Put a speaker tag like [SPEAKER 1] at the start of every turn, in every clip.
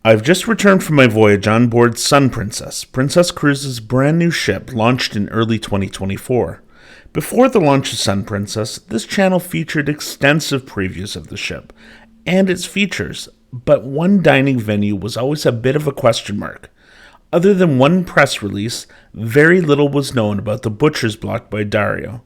[SPEAKER 1] I've just returned from my voyage on board Sun Princess, Princess Cruises' brand new ship launched in early 2024. Before the launch of Sun Princess, this channel featured extensive previews of the ship and its features, but one dining venue was always a bit of a question mark. Other than one press release, very little was known about the Butcher's Block by Dario.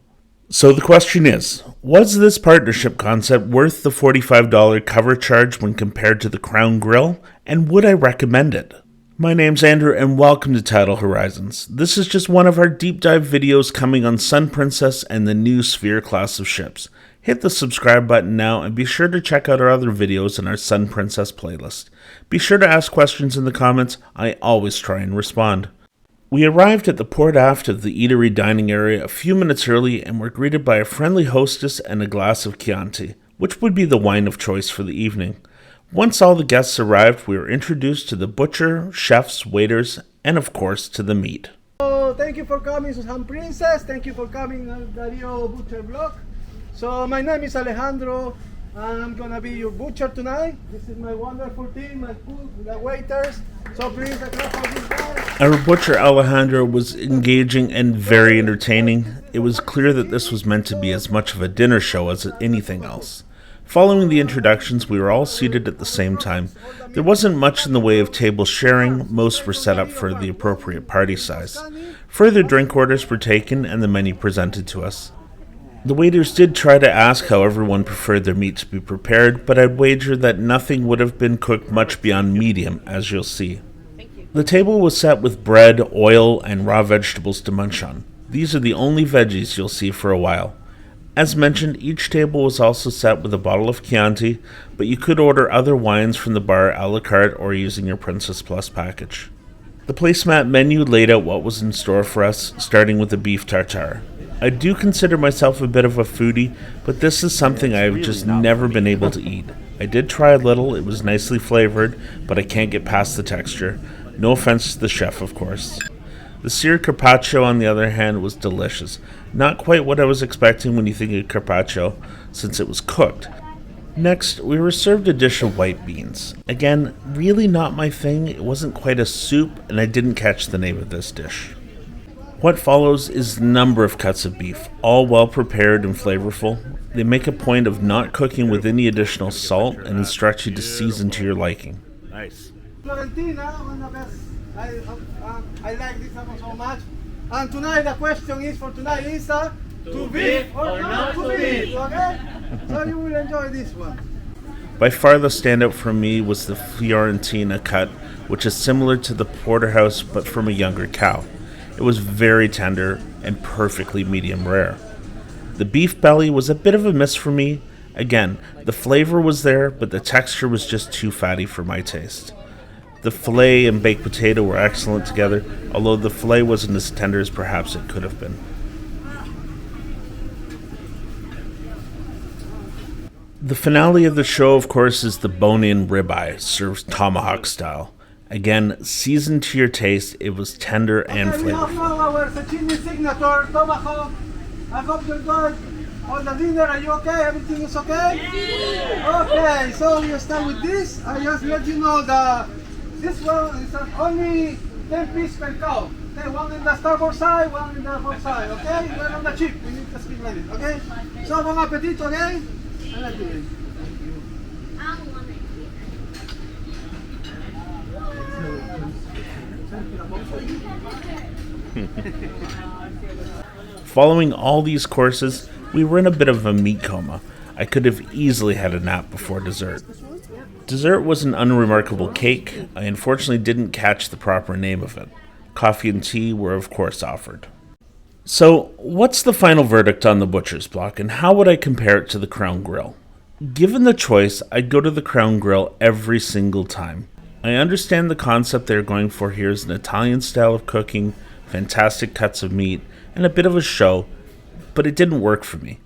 [SPEAKER 1] So the question is, was this partnership concept worth the $45 cover charge when compared to the Crown Grill, and would I recommend it? My name's Andrew and welcome to Tidal Horizons. This is just one of our deep dive videos coming on Sun Princess and the new Sphere class of ships. Hit the subscribe button now and be sure to check out our other videos in our Sun Princess playlist. Be sure to ask questions in the comments, I always try and respond. We arrived at the port aft of the eatery dining area a few minutes early and were greeted by a friendly hostess and a glass of Chianti, which would be the wine of choice for the evening. Once all the guests arrived, we were introduced to the butcher, chefs, waiters, and of course to the meat.
[SPEAKER 2] So thank you for coming to Sun Princess, thank you for coming to Dario Butcher Block. So my name is Alejandro, and I'm gonna be your butcher tonight. This is my wonderful team, my food, the waiters. So please, a clap for these guys.
[SPEAKER 1] Our butcher Alejandro was engaging and very entertaining. It was clear that this was meant to be as much of a dinner show as anything else. Following the introductions, we were all seated at the same time. There wasn't much in the way of table sharing, most were set up for the appropriate party size. Further drink orders were taken and the menu presented to us. The waiters did try to ask how everyone preferred their meat to be prepared, but I'd wager that nothing would have been cooked much beyond medium, as you'll see. The table was set with bread, oil, and raw vegetables to munch on. These are the only veggies you'll see for a while. As mentioned, each table was also set with a bottle of Chianti, but you could order other wines from the bar a la carte or using your Princess Plus package. The placemat menu laid out what was in store for us, starting with the beef tartare. I do consider myself a bit of a foodie, but this is something I've just never been able to eat. I did try a little, it was nicely flavored, but I can't get past the texture. No offense to the chef, of course. The seared carpaccio, on the other hand, was delicious. Not quite what I was expecting when you think of carpaccio, since it was cooked. Next, we were served a dish of white beans. Again, really not my thing, it wasn't quite a soup, and I didn't catch the name of this dish. What follows is a number of cuts of beef, all well prepared and flavorful. They make a point of not cooking with any additional salt and instruct you to season to your liking.
[SPEAKER 2] Nice. Florentina, one of the best. I like this one so much. And tonight the question is for tonight is to beef or not to beef, okay? So you will enjoy this one.
[SPEAKER 1] By far the standout for me was the Fiorentina cut, which is similar to the porterhouse but from a younger cow. It was very tender and perfectly medium rare. The beef belly was a bit of a miss for me. Again, the flavor was there, but the texture was just too fatty for my taste. The filet and baked potato were excellent together, although the filet wasn't as tender as perhaps it could have been. The finale of the show, of course, is the bone-in ribeye, served tomahawk style. Again, seasoned to your taste, it was tender and flavorful.
[SPEAKER 2] We have now our Cecchini signature tomahawk. I hope you're good. All the dinner, are you okay? Everything is okay? Okay, so we start with this. I just let you know that this one is only 10 pieces per cow. Okay, one in the starboard side, one in the port side. Okay, we're on the cheap. We need to speak like it. Okay, so bon appetit, okay? I like it.
[SPEAKER 1] Following all these courses, we were in a bit of a meat coma. I could have easily had a nap before dessert. Dessert was an unremarkable cake. I unfortunately didn't catch the proper name of it. Coffee and tea were of course offered. So, what's the final verdict on the Butcher's Block, and how would I compare it to the Crown Grill? Given the choice, I'd go to the Crown Grill every single time. I understand the concept they're going for here is an Italian style of cooking, fantastic cuts of meat, and a bit of a show, but it didn't work for me.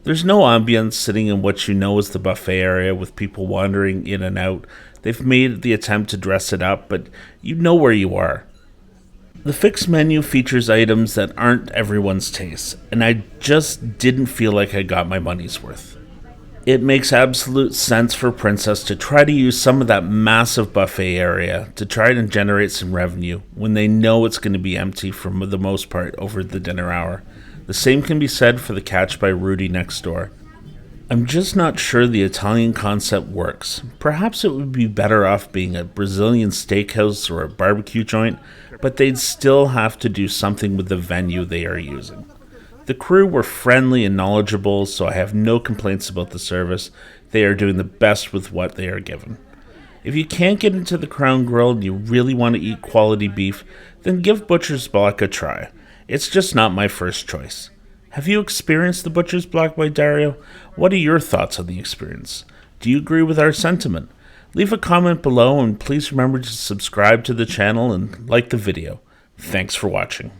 [SPEAKER 1] There's no ambience sitting in what you know is the buffet area with people wandering in and out. They've made the attempt to dress it up, but you know where you are. The fixed menu features items that aren't everyone's taste, and I just didn't feel like I got my money's worth. It makes absolute sense for Princess to try to use some of that massive buffet area to try and generate some revenue when they know it's going to be empty for the most part over the dinner hour. The same can be said for the Catch by Rudy next door. I'm just not sure the Italian concept works. Perhaps it would be better off being a Brazilian steakhouse or a barbecue joint, but they'd still have to do something with the venue they are using. The crew were friendly and knowledgeable, so I have no complaints about the service. They are doing the best with what they are given. If you can't get into the Crown Grill and you really want to eat quality beef, then give Butcher's Block a try. It's just not my first choice. Have you experienced the Butcher's Block by Dario? What are your thoughts on the experience? Do you agree with our sentiment? Leave a comment below and please remember to subscribe to the channel and like the video. Thanks for watching.